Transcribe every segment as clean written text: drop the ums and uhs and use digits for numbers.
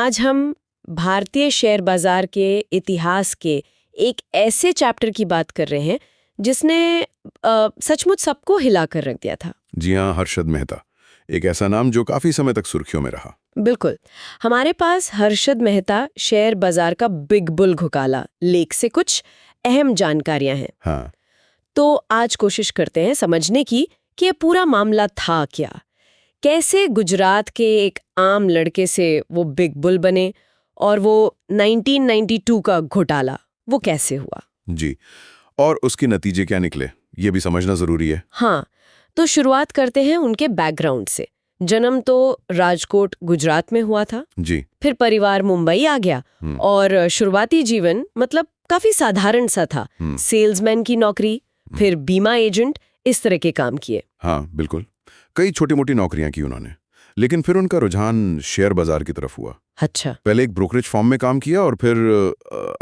आज हम भारतीय शेयर बाजार के इतिहास के एक ऐसे चैप्टर की बात कर रहे हैं जिसने सचमुच सबको हिला कर रख दिया था। जी हाँ, हर्षद मेहता, एक ऐसा नाम जो काफी समय तक सुर्खियों में रहा। बिल्कुल। हमारे पास हर्षद मेहता शेयर बाजार का बिग बुल घोटाला लेख से कुछ अहम जानकारियां हैं। हाँ, तो आज कोशिश करते हैं समझने की कि ये पूरा मामला था क्या, कैसे गुजरात के एक आम लड़के से वो बिग बुल बने और वो 1992 का घोटाला वो कैसे हुआ। जी, और उसके नतीजे क्या निकले ये भी समझना जरूरी है। हाँ, तो शुरुआत करते हैं उनके बैकग्राउंड से। जन्म तो राजकोट गुजरात में हुआ था, जी। फिर परिवार मुंबई आ गया और शुरुआती जीवन मतलब काफी साधारण सा था। सेल्समैन की नौकरी, फिर बीमा एजेंट, इस तरह के काम किए। हाँ बिल्कुल, कई छोटी मोटी नौकरियां की उन्होंने, लेकिन फिर उनका रुझान शेयर बाजार की तरफ हुआ। अच्छा। पहले एक ब्रोकरेज फर्म में काम किया और फिर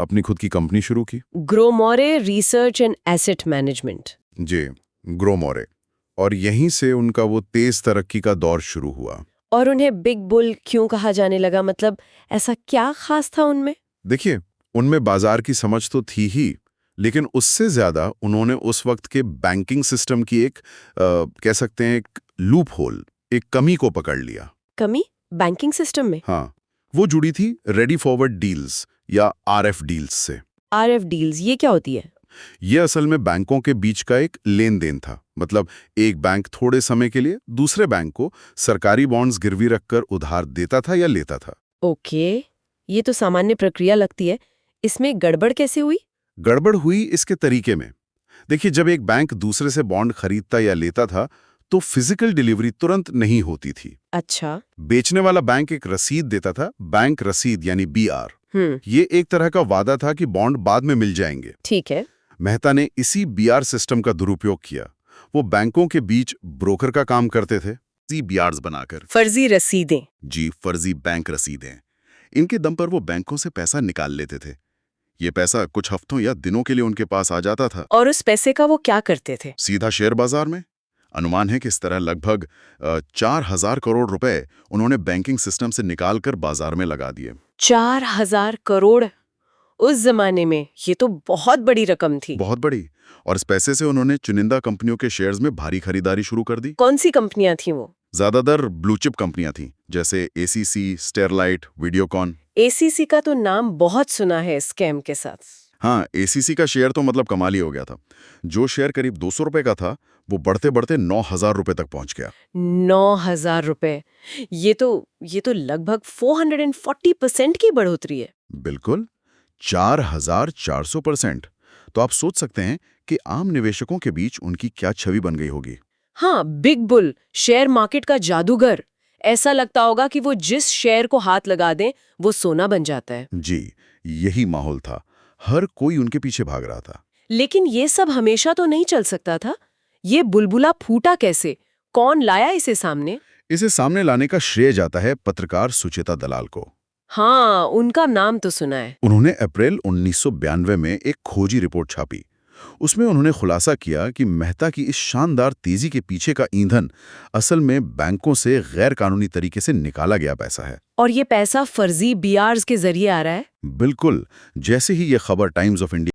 अपनी खुद की कंपनी शुरू की। ग्रोमोरे रिसर्च एंड एसेट मैनेजमेंट। जी, ग्रोमोरे, और यहीं से उनका वो तेज तरक्की का दौर शुरू हुआ। और उन्हें बिग बुल क्यों कहा जाने लगा, मतलब ऐसा क्या खास था उनमें? देखिए, उनमें बाजार की समझ तो थी ही, लेकिन उससे ज्यादा उन्होंने उस वक्त के बैंकिंग सिस्टम की एक कह सकते हैं एक लूप होल, एक कमी को पकड़ लिया। कमी बैंकिंग सिस्टम में? हाँ, वो जुड़ी थी रेडी फॉरवर्ड डील्स या आरएफ डील्स से। आरएफ डील्स ये क्या होती है? ये असल में बैंकों के बीच का एक लेन देन था। मतलब एक बैंक थोड़े समय के लिए दूसरे बैंक को सरकारी बॉन्ड्स गिरवी रखकर उधार देता था या लेता था। ओके, ये तो सामान्य प्रक्रिया लगती है। इसमें गड़बड़ कैसे हुई? गड़बड़ हुई इसके तरीके में। देखिए, जब एक बैंक दूसरे से बॉन्ड खरीदता या लेता था तो फिजिकल डिलीवरी तुरंत नहीं होती थी। अच्छा। बेचने वाला बैंक एक रसीद देता था, बैंक रसीद यानी बीआर। ये एक तरह का वादा था कि बॉन्ड बाद में मिल जाएंगे। ठीक है। मेहता ने इसी बीआर सिस्टम का दुरुपयोग किया। वो बैंकों के बीच ब्रोकर का काम करते थे, बीआर्स बनाकर। फर्जी रसीदें। जी, फर्जी बैंक रसीदें। इनके दम पर वो बैंकों से पैसा निकाल लेते थे। ये पैसा कुछ हफ्तों या दिनों के लिए उनके पास आ जाता था। और उस पैसे का वो क्या करते थे? सीधा शेयर बाजार में। अनुमान है कि इस तरह लगभग 4,000 करोड़ रुपए उन्होंने बैंकिंग सिस्टम से निकालकर बाजार में लगा दिए। 4,000 करोड़ उस जमाने में ये तो बहुत बड़ी रकम थी। बहुत बड़ी। और इस पैसे से उन्होंने चुनिंदा कंपनियों के शेयर्स में भारी खरीदारी शुरू कर दी। कौन सी कंपनियां थी वो? ज्यादातर ब्लूचिप कंपनियां थीं, जैसे एसीसी, स्टेरलाइट, वीडियोकॉन। एसीसी का तो नाम बहुत सुना है स्कैम के साथ। हाँ, एसीसी का शेयर तो मतलब कमाल ही हो गया था। जो शेयर करीब 200 रुपए का था, वो बढ़ते बढ़ते 9,000 रुपए तक पहुंच गया। 9,000 रुपए, ये तो लगभग 440% की बढ़ोतरी है। बिल्कुल, 4,400%। तो आप सोच सकते हैं कि आम निवेशकों के बीच उनकी क्या छवि बन गई होगी। हाँ, बिग बुल, शेयर मार्केट का जादूगर। ऐसा लगता होगा कि वो जिस शेयर को हाथ लगा दें वो सोना बन जाता है। जी, यही माहौल था। हर कोई उनके पीछे भाग रहा था। लेकिन ये सब हमेशा तो नहीं चल सकता था। ये बुलबुला फूटा कैसे? कौन लाया इसे सामने? इसे सामने लाने का श्रेय जाता है पत्रकार सुचेता दलाल को। हाँ, उनका नाम तो सुना है। उन्होंने अप्रैल 1992 में एक खोजी रिपोर्ट छापी। उसमें उन्होंने खुलासा किया कि मेहता की इस शानदार तेजी के पीछे का ईंधन असल में बैंकों से गैर कानूनी तरीके से निकाला गया पैसा है। और ये पैसा फर्जी बीआर्स के जरिए आ रहा है। बिल्कुल, जैसे ही ये खबर टाइम्स ऑफ इंडिया